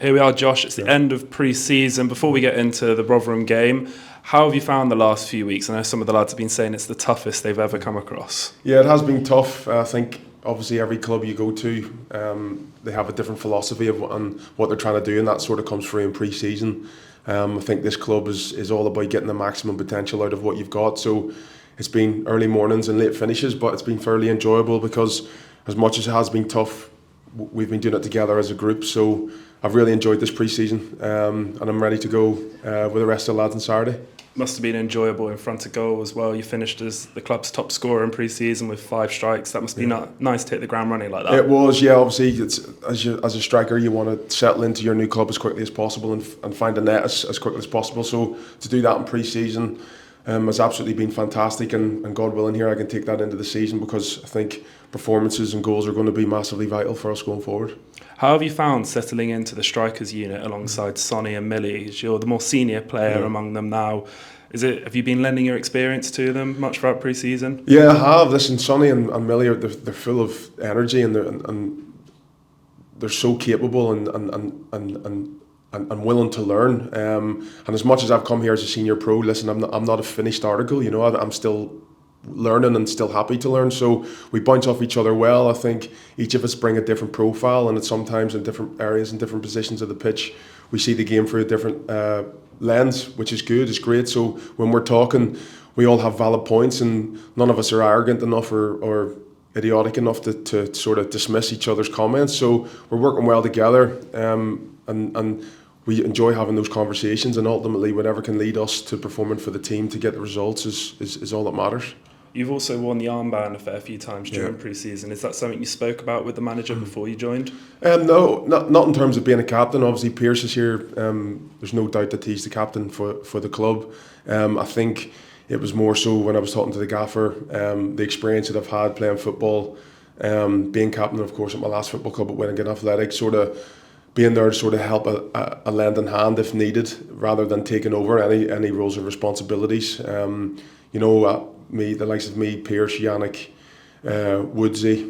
Here we are, Josh. It's the end of pre-season. Before we get into the Rotherham game, how have you found the last few weeks? I know some of the lads have been saying it's the toughest they've ever come across. Yeah, it has been tough. I think obviously every club you go to, they have a different philosophy of what they're trying to do, and that sort of comes through in pre-season. I think this club is all about getting the maximum potential out of what you've got. So it's been early mornings and late finishes, but it's been fairly enjoyable because as much as it has been tough, we've been doing it together as a group. So I've really enjoyed this pre-season, and I'm ready to go with the rest of the lads on Saturday. Must have been enjoyable in front of goal as well. You finished as the club's top scorer in pre-season with 5 strikes. That must be nice to hit the ground running like that. It was, yeah. Obviously, it's as a striker, you want to settle into your new club as quickly as possible and find a net as quickly as possible. So to do that in pre-season has absolutely been fantastic, and God willing, here I can take that into the season because I think performances and goals are going to be massively vital for us going forward. How have you found settling into the strikers unit alongside Sonny and Millie? You're the more senior player among them now. Have you been lending your experience to them much throughout pre-season? Yeah, I have. Listen, Sonny and Millie they're full of energy and they're so capable and willing to learn. And as much as I've come here as a senior pro, listen, I'm not a finished article. You know, I'm still learning and still happy to learn. So we bounce off each other well. I think each of us bring a different profile, and it's sometimes in different areas and different positions of the pitch we see the game through a different lens, which is good, it's great. So when we're talking, we all have valid points, and none of us are arrogant enough or idiotic enough to sort of dismiss each other's comments. So we're working well together, and we enjoy having those conversations, and ultimately whatever can lead us to performing for the team to get the results is all that matters. You've also worn the armband a fair few times during pre-season. Is that something you spoke about with the manager before you joined? No, not in terms of being a captain. Obviously, Pierce is here. There's no doubt that he's the captain for the club. I think it was more so when I was talking to the gaffer, the experience that I've had playing football, being captain, of course, at my last football club at Winnigan Athletic, sort of being there to sort of help a lending hand if needed, rather than taking over any roles and responsibilities. The likes of me, Pierce, Yannick, Woodsy,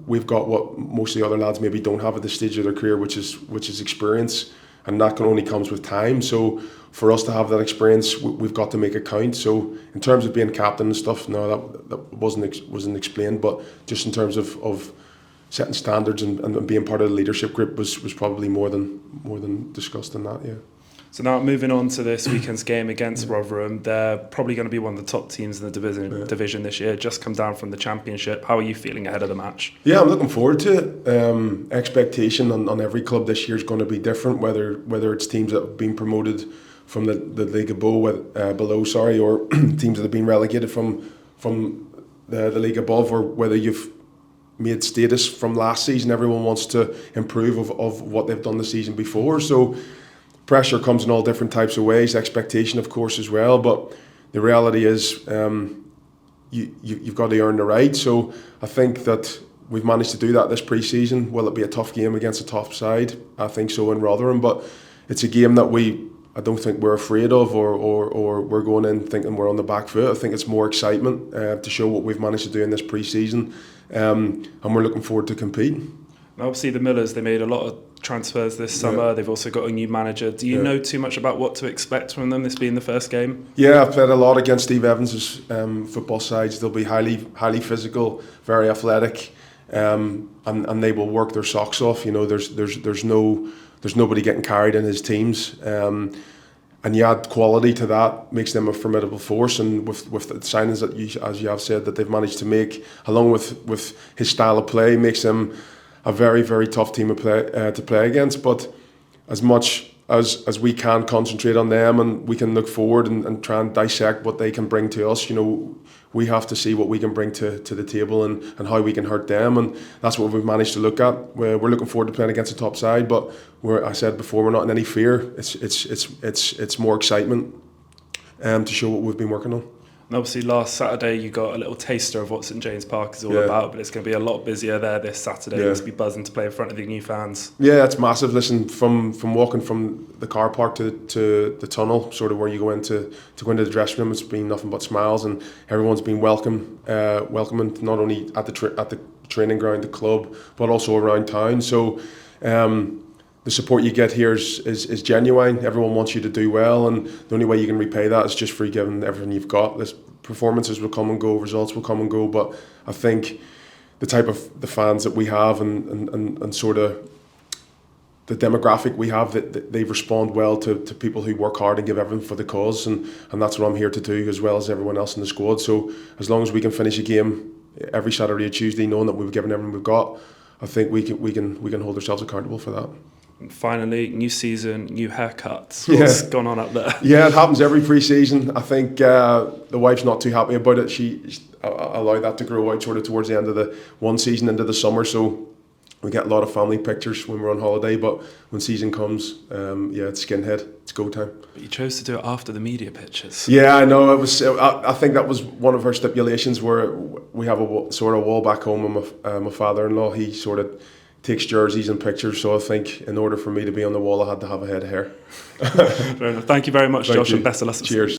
we've got what most of the other lads maybe don't have at this stage of their career, which is experience, and that can only comes with time. So for us to have that experience, we've got to make it count. So in terms of being captain and stuff, no, that wasn't explained, but just in terms of setting standards and being part of the leadership group was probably more than discussed in that, yeah. So now moving on to this weekend's game against Rotherham, they're probably going to be one of the top teams in the division this year, just come down from the Championship. How are you feeling ahead of the match? Yeah, I'm looking forward to it. Expectation on every club this year is going to be different, whether it's teams that have been promoted from the League below, or teams that have been relegated from the league above, or whether you've made status from last season. Everyone wants to improve of what they've done the season before. So pressure comes in all different types of ways, expectation of course as well, but the reality is you've got to earn the right. So I think that we've managed to do that this pre-season. Will it be a tough game against a top side? I think so in Rotherham, but it's a game that I don't think we're afraid of or we're going in thinking we're on the back foot. I think it's more excitement to show what we've managed to do in this pre-season, and we're looking forward to competing. And obviously the Millers, they made a lot of transfers this summer. They've also got a new manager. Do you know too much about what to expect from them, this being the first game? Yeah, I've played a lot against Steve Evans' football sides. They'll be highly physical, very athletic, and they will work their socks off. You know, there's nobody getting carried in his teams. And you add quality to that, makes them a formidable force. And with the signings that as you have said, that they've managed to make, along with his style of play, makes them a very, very tough team to play against. But as much as we can concentrate on them and we can look forward and try and dissect what they can bring to us, you know, we have to see what we can bring to the table and how we can hurt them, and that's what we've managed to look at. We're looking forward to playing against the top side, but I said before, we're not in any fear. It's more excitement to show what we've been working on. And obviously last Saturday you got a little taster of what St James Park is all about, but it's going to be a lot busier there this Saturday. You must be buzzing to play in front of the new fans. Yeah, it's massive. Listen, from walking from the car park to the tunnel, sort of where you go into the dressing room, it's been nothing but smiles, and everyone's been welcoming not only at the training ground, the club, but also around town. So the support you get here is genuine. Everyone wants you to do well, and the only way you can repay that is just free giving everything you've got. This performances will come and go, results will come and go, but I think the type of the fans that we have and sort of the demographic we have, that they respond well to people who work hard and give everything for the cause, and that's what I'm here to do, as well as everyone else in the squad. So as long as we can finish a game every Saturday or Tuesday knowing that we've given everything we've got, I think we can hold ourselves accountable for that. And finally, new season, new haircuts. What's gone on up there? Yeah, it happens every pre-season. I think the wife's not too happy about it. She allowed that to grow out sort of towards the end of the one season into the summer, so we get a lot of family pictures when we're on holiday, but when season comes, it's skinhead, it's go time. But you chose to do it after the media pictures. Yeah, I know. It was. I think that was one of our stipulations, where we have a sort of wall back home, and my father-in-law, he sort of takes jerseys and pictures, so I think in order for me to be on the wall, I had to have a head of hair. Fair enough. Thank you very much, Josh, and best of luck. Cheers.